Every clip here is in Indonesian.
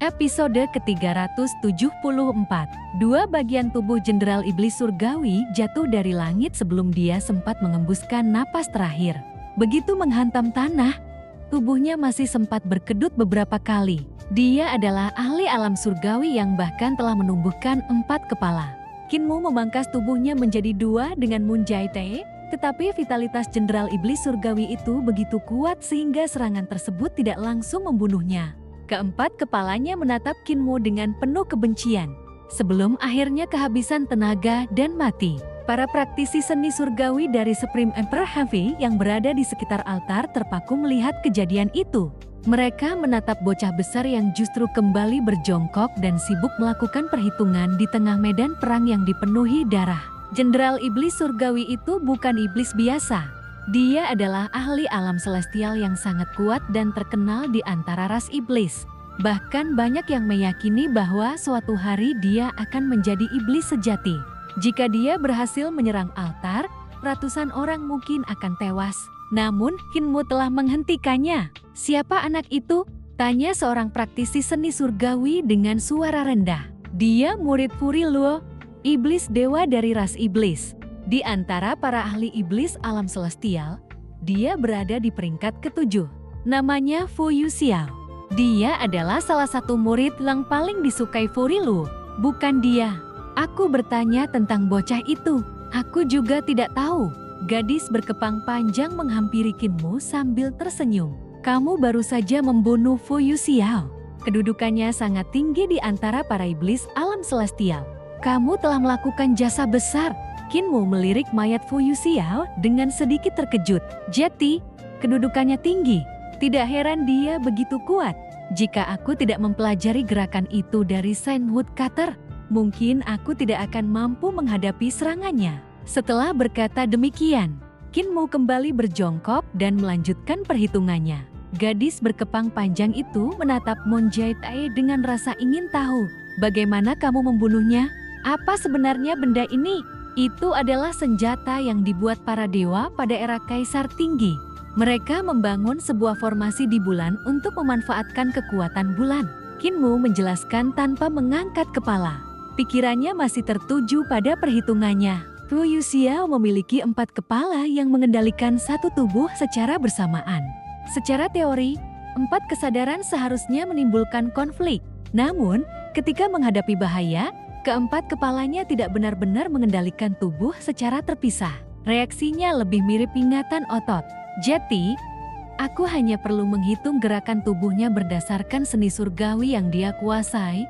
Episode ke-374. Dua bagian tubuh Jenderal Iblis Surgawi jatuh dari langit sebelum dia sempat mengembuskan napas terakhir. Begitu menghantam tanah, tubuhnya masih sempat berkedut beberapa kali. Dia adalah ahli alam surgawi yang bahkan telah menumbuhkan 4 kepala. Kinmu memangkas tubuhnya menjadi 2 dengan Moon Jae-tae, tetapi vitalitas Jenderal Iblis Surgawi itu begitu kuat sehingga serangan tersebut tidak langsung membunuhnya. Keempat kepalanya menatap Kinmu dengan penuh kebencian, sebelum akhirnya kehabisan tenaga dan mati. Para praktisi seni surgawi dari Supreme Emperor Heavy yang berada di sekitar altar terpaku melihat kejadian itu. Mereka menatap bocah besar yang justru kembali berjongkok dan sibuk melakukan perhitungan di tengah medan perang yang dipenuhi darah. Jenderal Iblis Surgawi itu bukan iblis biasa. Dia adalah ahli alam celestial yang sangat kuat dan terkenal di antara ras iblis. Bahkan banyak yang meyakini bahwa suatu hari dia akan menjadi iblis sejati. Jika dia berhasil menyerang altar, ratusan orang mungkin akan tewas. Namun, Kinmu telah menghentikannya. Siapa anak itu? Tanya seorang praktisi seni surgawi dengan suara rendah. Dia murid Furi Luo, iblis dewa dari ras iblis. Di antara para ahli iblis alam celestial, dia berada di peringkat ke-7. Namanya Fu Yuxiao. Dia adalah salah satu murid yang paling disukai Furi Luo. Bukan dia. Aku bertanya tentang bocah itu. Aku juga tidak tahu. Gadis berkepang panjang menghampiri Kinmu sambil tersenyum. Kamu baru saja membunuh Fu Yuxiao. Kedudukannya sangat tinggi di antara para iblis alam celestial. Kamu telah melakukan jasa besar. Kinmu melirik mayat Fu Yuxiao dengan sedikit terkejut. Jadi, kedudukannya tinggi. Tidak heran dia begitu kuat. Jika aku tidak mempelajari gerakan itu dari Saint Woodcutter, mungkin aku tidak akan mampu menghadapi serangannya. Setelah berkata demikian, Kinmu kembali berjongkok dan melanjutkan perhitungannya. Gadis berkepang panjang itu menatap Moon Jae-tae dengan rasa ingin tahu. Bagaimana kamu membunuhnya? Apa sebenarnya benda ini? Itu adalah senjata yang dibuat para dewa pada era Kaisar Tinggi. Mereka membangun sebuah formasi di bulan untuk memanfaatkan kekuatan bulan. Kinmu menjelaskan tanpa mengangkat kepala. Pikirannya masih tertuju pada perhitungannya. Fu Yuxiao memiliki 4 kepala yang mengendalikan satu tubuh secara bersamaan. Secara teori, 4 kesadaran seharusnya menimbulkan konflik. Namun, ketika menghadapi bahaya, keempat kepalanya tidak benar-benar mengendalikan tubuh secara terpisah. Reaksinya lebih mirip ingatan otot. Jadi, aku hanya perlu menghitung gerakan tubuhnya berdasarkan seni surgawi yang dia kuasai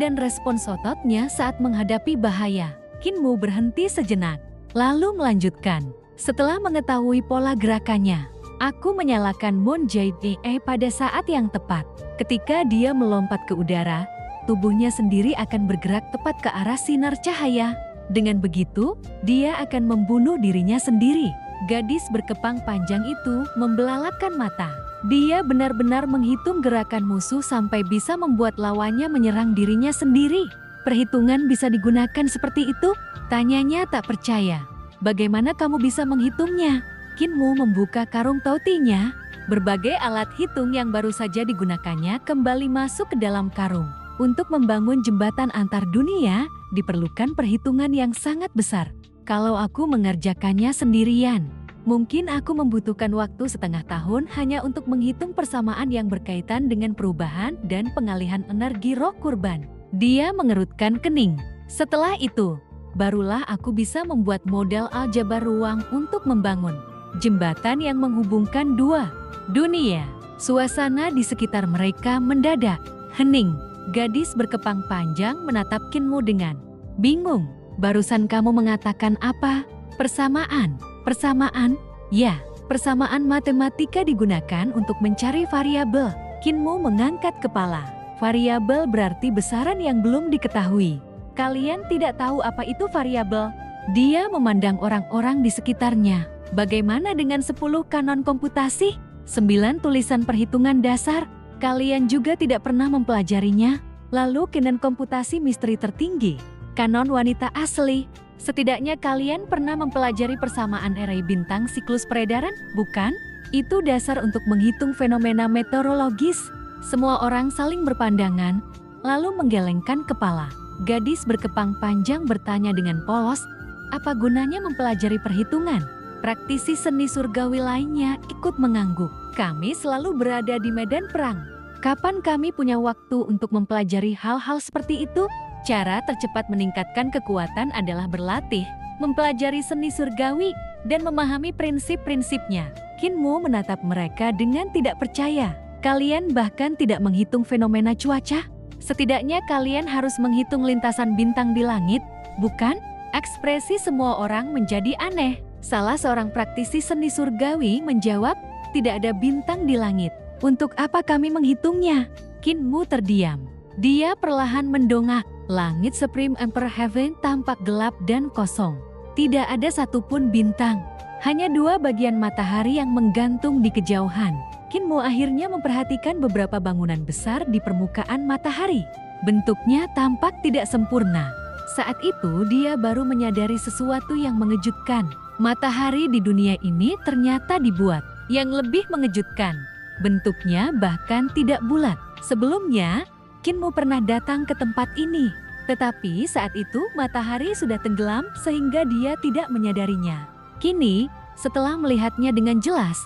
dan respons ototnya saat menghadapi bahaya. Kinmu berhenti sejenak, lalu melanjutkan. Setelah mengetahui pola gerakannya, aku menyalakan Moon Jae-tae pada saat yang tepat. Ketika dia melompat ke udara, tubuhnya sendiri akan bergerak tepat ke arah sinar cahaya. Dengan begitu, dia akan membunuh dirinya sendiri. Gadis berkepang panjang itu membelalakan mata. Dia benar-benar menghitung gerakan musuh sampai bisa membuat lawannya menyerang dirinya sendiri. Perhitungan bisa digunakan seperti itu? Tanyanya tak percaya. Bagaimana kamu bisa menghitungnya? Kinmu membuka karung toutinya. Berbagai alat hitung yang baru saja digunakannya kembali masuk ke dalam karung. Untuk membangun jembatan antar dunia, diperlukan perhitungan yang sangat besar. Kalau aku mengerjakannya sendirian, mungkin aku membutuhkan waktu setengah tahun hanya untuk menghitung persamaan yang berkaitan dengan perubahan dan pengalihan energi roh kurban. Dia mengerutkan kening. Setelah itu, barulah aku bisa membuat model aljabar ruang untuk membangun jembatan yang menghubungkan 2 dunia. Suasana di sekitar mereka mendadak hening. Gadis berkepang panjang menatap Kinmu dengan bingung. Barusan kamu mengatakan apa? Persamaan. Persamaan? Ya, persamaan matematika digunakan untuk mencari variabel. Kinmu mengangkat kepala. Variabel berarti besaran yang belum diketahui. Kalian tidak tahu apa itu variabel? Dia memandang orang-orang di sekitarnya. Bagaimana dengan 10 kanon komputasi? 9 tulisan perhitungan dasar? Kalian juga tidak pernah mempelajarinya? Lalu kanon komputasi misteri tertinggi? Kanon wanita asli? Setidaknya kalian pernah mempelajari persamaan array bintang siklus peredaran, bukan? Itu dasar untuk menghitung fenomena meteorologis. Semua orang saling berpandangan, lalu menggelengkan kepala. Gadis berkepang panjang bertanya dengan polos, apa gunanya mempelajari perhitungan? Praktisi seni surgawi lainnya ikut mengangguk. Kami selalu berada di medan perang. Kapan kami punya waktu untuk mempelajari hal-hal seperti itu? Cara tercepat meningkatkan kekuatan adalah berlatih, mempelajari seni surgawi, dan memahami prinsip-prinsipnya. Kinmu menatap mereka dengan tidak percaya. Kalian bahkan tidak menghitung fenomena cuaca? Setidaknya kalian harus menghitung lintasan bintang di langit, bukan? Ekspresi semua orang menjadi aneh. Salah seorang praktisi seni surgawi menjawab, tidak ada bintang di langit. Untuk apa kami menghitungnya? Kinmu terdiam. Dia perlahan mendongak. Langit Supreme Emperor Heaven tampak gelap dan kosong. Tidak ada satupun bintang. Hanya 2 bagian matahari yang menggantung di kejauhan. Kinmu akhirnya memperhatikan beberapa bangunan besar di permukaan matahari. Bentuknya tampak tidak sempurna. Saat itu dia baru menyadari sesuatu yang mengejutkan. Matahari di dunia ini ternyata dibuat. Yang lebih mengejutkan, bentuknya bahkan tidak bulat. Sebelumnya, Kinmu pernah datang ke tempat ini. Tetapi saat itu matahari sudah tenggelam sehingga dia tidak menyadarinya. Kini, setelah melihatnya dengan jelas,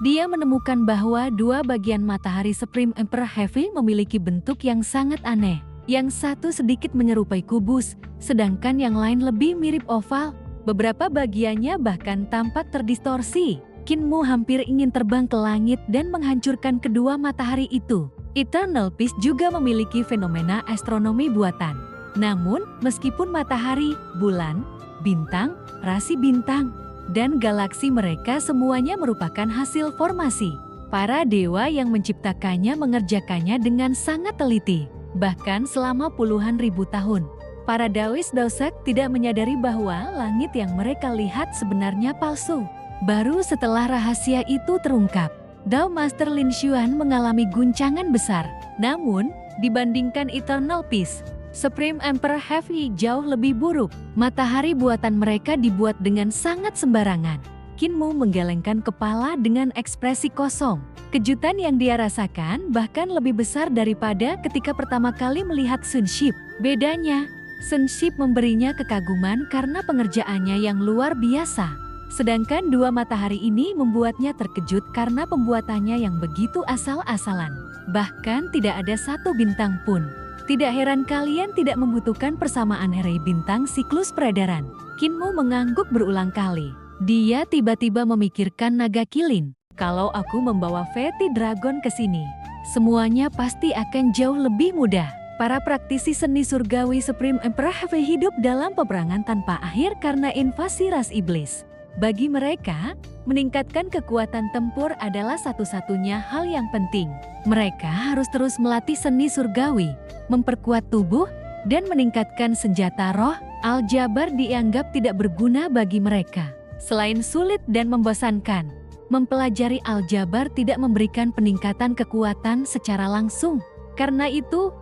dia menemukan bahwa 2 bagian matahari Supreme Emperor Heavy memiliki bentuk yang sangat aneh. Yang satu sedikit menyerupai kubus, sedangkan yang lain lebih mirip oval. Beberapa bagiannya bahkan tampak terdistorsi. Kinmu hampir ingin terbang ke langit dan menghancurkan kedua matahari itu. Eternal Peace juga memiliki fenomena astronomi buatan. Namun, meskipun matahari, bulan, bintang, rasi bintang, dan galaksi mereka semuanya merupakan hasil formasi. Para dewa yang menciptakannya mengerjakannya dengan sangat teliti. Bahkan selama puluhan ribu tahun. Para Daois Daosek tidak menyadari bahwa langit yang mereka lihat sebenarnya palsu. Baru setelah rahasia itu terungkap, Dao Master Lin Xuan mengalami guncangan besar. Namun, dibandingkan Eternal Peace, Supreme Emperor Heavy jauh lebih buruk. Matahari buatan mereka dibuat dengan sangat sembarangan. Kinmu menggelengkan kepala dengan ekspresi kosong. Kejutan yang dia rasakan bahkan lebih besar daripada ketika pertama kali melihat Sunship. Bedanya, Sunship memberinya kekaguman karena pengerjaannya yang luar biasa. Sedangkan 2 matahari ini membuatnya terkejut karena pembuatannya yang begitu asal-asalan. Bahkan tidak ada satu bintang pun. Tidak heran kalian tidak membutuhkan persamaan array bintang siklus peredaran. Kinmu mengangguk berulang kali. Dia tiba-tiba memikirkan naga kilin. Kalau aku membawa Feti Dragon ke sini, semuanya pasti akan jauh lebih mudah. Para praktisi seni surgawi Supreme Emperor Heavy hidup dalam peperangan tanpa akhir karena invasi ras iblis. Bagi mereka, meningkatkan kekuatan tempur adalah satu-satunya hal yang penting. Mereka harus terus melatih seni surgawi, memperkuat tubuh, dan meningkatkan senjata roh. Aljabar dianggap tidak berguna bagi mereka. Selain sulit dan membosankan, mempelajari aljabar tidak memberikan peningkatan kekuatan secara langsung. Karena itu,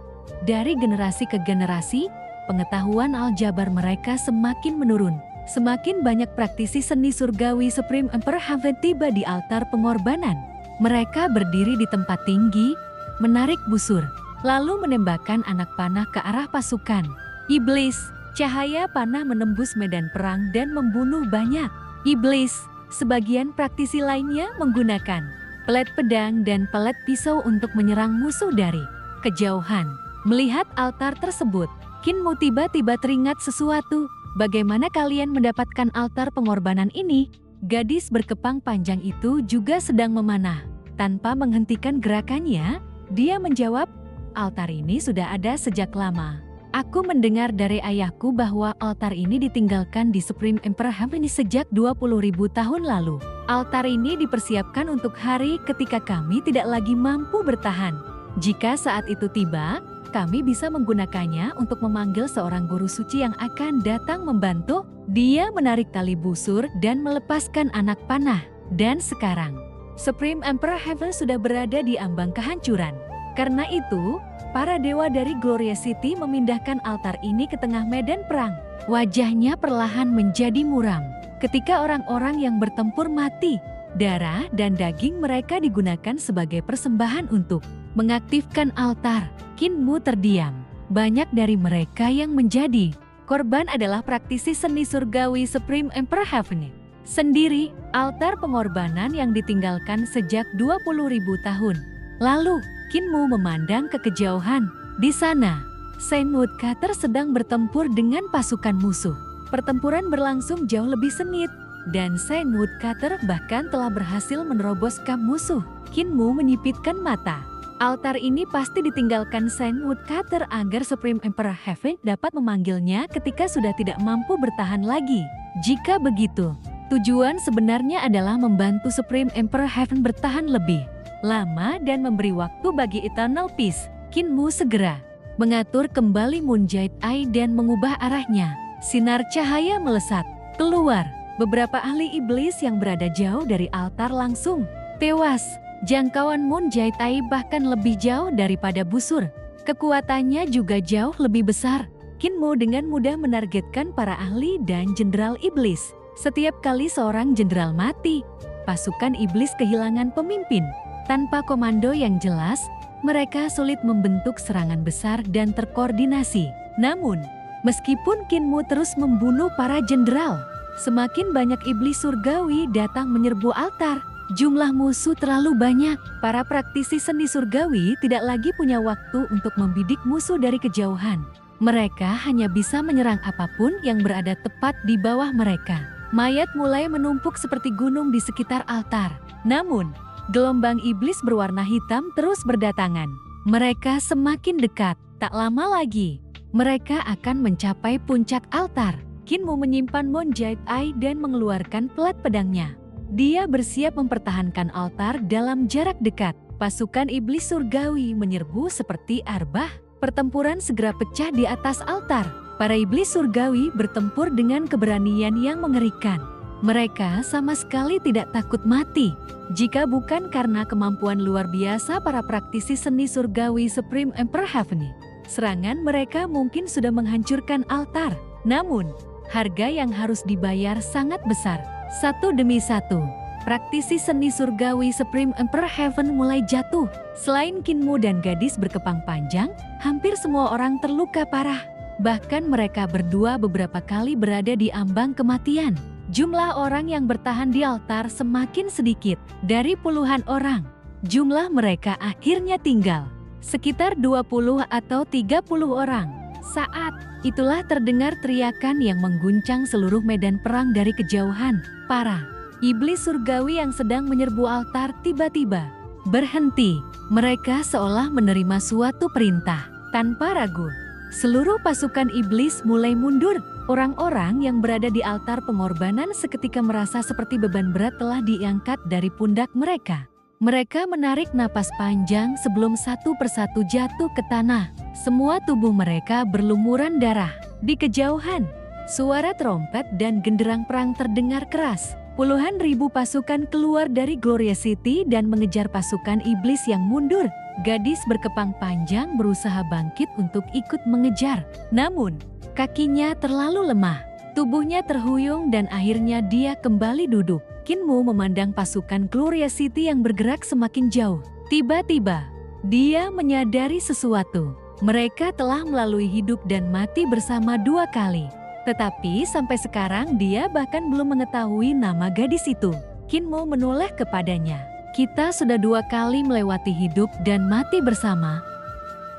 dari generasi ke generasi, pengetahuan aljabar mereka semakin menurun. Semakin banyak praktisi seni surgawi Supreme Emperor Heaven tiba di altar pengorbanan. Mereka berdiri di tempat tinggi, menarik busur, lalu menembakkan anak panah ke arah pasukan. Iblis, cahaya panah menembus medan perang dan membunuh banyak. Iblis, sebagian praktisi lainnya menggunakan pelet pedang dan pelet pisau untuk menyerang musuh dari kejauhan. Melihat altar tersebut, Kinmu tiba-tiba teringat sesuatu. Bagaimana kalian mendapatkan altar pengorbanan ini? Gadis berkepang panjang itu juga sedang memanah. Tanpa menghentikan gerakannya, dia menjawab, altar ini sudah ada sejak lama. Aku mendengar dari ayahku bahwa altar ini ditinggalkan di Supreme Emperor Heaven sejak 20.000 tahun lalu. Altar ini dipersiapkan untuk hari ketika kami tidak lagi mampu bertahan. Jika saat itu tiba, kami bisa menggunakannya untuk memanggil seorang guru suci yang akan datang membantu. Dia menarik tali busur dan melepaskan anak panah. Dan sekarang, Supreme Emperor Heaven sudah berada di ambang kehancuran. Karena itu, para dewa dari Gloria City memindahkan altar ini ke tengah medan perang. Wajahnya perlahan menjadi muram. Ketika orang-orang yang bertempur mati, darah dan daging mereka digunakan sebagai persembahan untuk mengaktifkan altar. Kinmu terdiam. Banyak dari mereka yang menjadi korban adalah praktisi seni surgawi Supreme Emperor Heaven sendiri, altar pengorbanan yang ditinggalkan sejak 20.000 tahun. Lalu, Kinmu memandang ke kejauhan. Di sana, Saint Woodcutter sedang bertempur dengan pasukan musuh. Pertempuran berlangsung jauh lebih sengit, dan Saint Woodcutter bahkan telah berhasil menerobos kamp musuh. Kinmu menyipitkan mata. Altar ini pasti ditinggalkan Saint Woodcutter agar Supreme Emperor Heaven dapat memanggilnya ketika sudah tidak mampu bertahan lagi. Jika begitu, tujuan sebenarnya adalah membantu Supreme Emperor Heaven bertahan lebih lama dan memberi waktu bagi Eternal Peace. Kinmu segera mengatur kembali Moonjade Eye dan mengubah arahnya. Sinar cahaya melesat keluar. Beberapa ahli iblis yang berada jauh dari altar langsung tewas. Jangkauan Moonjade Eye bahkan lebih jauh daripada busur. Kekuatannya juga jauh lebih besar. Kinmu dengan mudah menargetkan para ahli dan jenderal iblis. Setiap kali seorang jenderal mati, pasukan iblis kehilangan pemimpin. Tanpa komando yang jelas, mereka sulit membentuk serangan besar dan terkoordinasi. Namun, meskipun Kinmu terus membunuh para jenderal, semakin banyak iblis surgawi datang menyerbu altar. Jumlah musuh terlalu banyak. Para praktisi seni surgawi tidak lagi punya waktu untuk membidik musuh dari kejauhan. Mereka hanya bisa menyerang apapun yang berada tepat di bawah mereka. Mayat mulai menumpuk seperti gunung di sekitar altar. Namun, gelombang iblis berwarna hitam terus berdatangan. Mereka semakin dekat. Tak lama lagi, mereka akan mencapai puncak altar. Kinmu menyimpan Moonjade Eye dan mengeluarkan pelat pedangnya. Dia bersiap mempertahankan altar dalam jarak dekat. Pasukan iblis surgawi menyerbu seperti arbah. Pertempuran segera pecah di atas altar. Para iblis surgawi bertempur dengan keberanian yang mengerikan. Mereka sama sekali tidak takut mati. Jika bukan karena kemampuan luar biasa para praktisi seni surgawi Supreme Emperor Heaven, serangan mereka mungkin sudah menghancurkan altar. Namun, harga yang harus dibayar sangat besar. Satu demi satu, praktisi seni surgawi Supreme Emperor Heaven mulai jatuh. Selain Kinmu dan gadis berkepang panjang, hampir semua orang terluka parah. Bahkan mereka berdua beberapa kali berada di ambang kematian. Jumlah orang yang bertahan di altar semakin sedikit. Dari puluhan orang, jumlah mereka akhirnya tinggal sekitar 20 atau 30 orang. Saat itulah terdengar teriakan yang mengguncang seluruh medan perang dari kejauhan. Para iblis surgawi yang sedang menyerbu altar tiba-tiba berhenti. Mereka seolah menerima suatu perintah. Tanpa ragu, seluruh pasukan iblis mulai mundur. Orang-orang yang berada di altar pengorbanan seketika merasa seperti beban berat telah diangkat dari pundak mereka. Mereka menarik napas panjang sebelum satu persatu jatuh ke tanah. Semua tubuh mereka berlumuran darah. Di kejauhan, suara trompet dan genderang perang terdengar keras. Puluhan ribu pasukan keluar dari Gloria City dan mengejar pasukan iblis yang mundur. Gadis berkepang panjang berusaha bangkit untuk ikut mengejar. Namun, kakinya terlalu lemah. Tubuhnya terhuyung dan akhirnya dia kembali duduk. Kinmu memandang pasukan Gloria City yang bergerak semakin jauh. Tiba-tiba, dia menyadari sesuatu. Mereka telah melalui hidup dan mati bersama dua kali. Tetapi sampai sekarang dia bahkan belum mengetahui nama gadis itu. Kinmu menoleh kepadanya. Kita sudah dua kali melewati hidup dan mati bersama.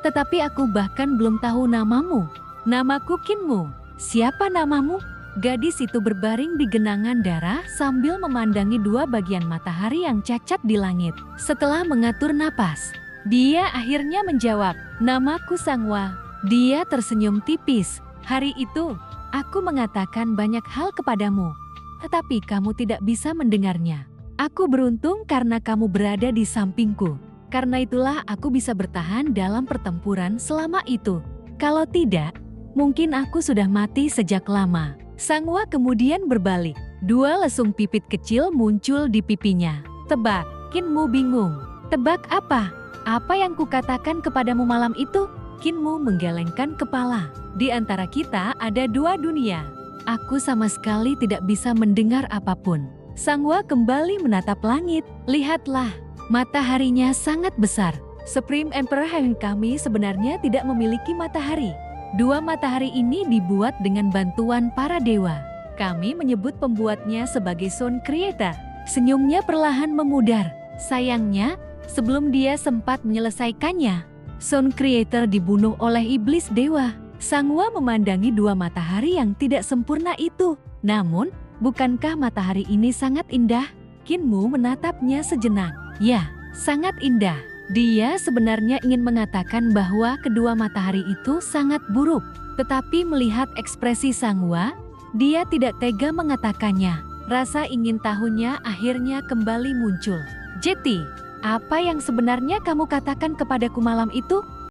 Tetapi aku bahkan belum tahu namamu. Namaku Kinmu. Siapa namamu? Gadis itu berbaring di genangan darah sambil memandangi dua bagian matahari yang cacat di langit. Setelah mengatur napas, dia akhirnya menjawab, "Namaku Sangwa." Dia tersenyum tipis. "Hari itu, aku mengatakan banyak hal kepadamu, tetapi kamu tidak bisa mendengarnya. Aku beruntung karena kamu berada di sampingku. Karena itulah aku bisa bertahan dalam pertempuran selama itu. Kalau tidak, mungkin aku sudah mati sejak lama." Sangwa kemudian berbalik. Dua lesung pipit kecil muncul di pipinya. "Tebak." Kinmu bingung. "Tebak apa? Apa yang kukatakan kepadamu malam itu?" Kinmu menggelengkan kepala. "Di antara kita ada dua dunia. Aku sama sekali tidak bisa mendengar apapun." Sangwa kembali menatap langit. "Lihatlah, mataharinya sangat besar. Supreme Emperor kami sebenarnya tidak memiliki matahari. Dua matahari ini dibuat dengan bantuan para dewa. Kami menyebut pembuatnya sebagai Sun Creator. Senyumnya perlahan memudar. Sayangnya, sebelum dia sempat menyelesaikannya, Sun Creator dibunuh oleh iblis dewa. Sangwa memandangi dua matahari yang tidak sempurna itu. Namun, bukankah matahari ini sangat indah? Kinmu menatapnya sejenak. Ya, sangat indah. Dia sebenarnya ingin mengatakan bahwa kedua matahari itu sangat buruk. Tetapi melihat ekspresi Sangwa, dia tidak tega mengatakannya. Rasa ingin tahunya akhirnya kembali muncul. Jeti, apa yang sebenarnya kamu katakan kepadaku malam itu?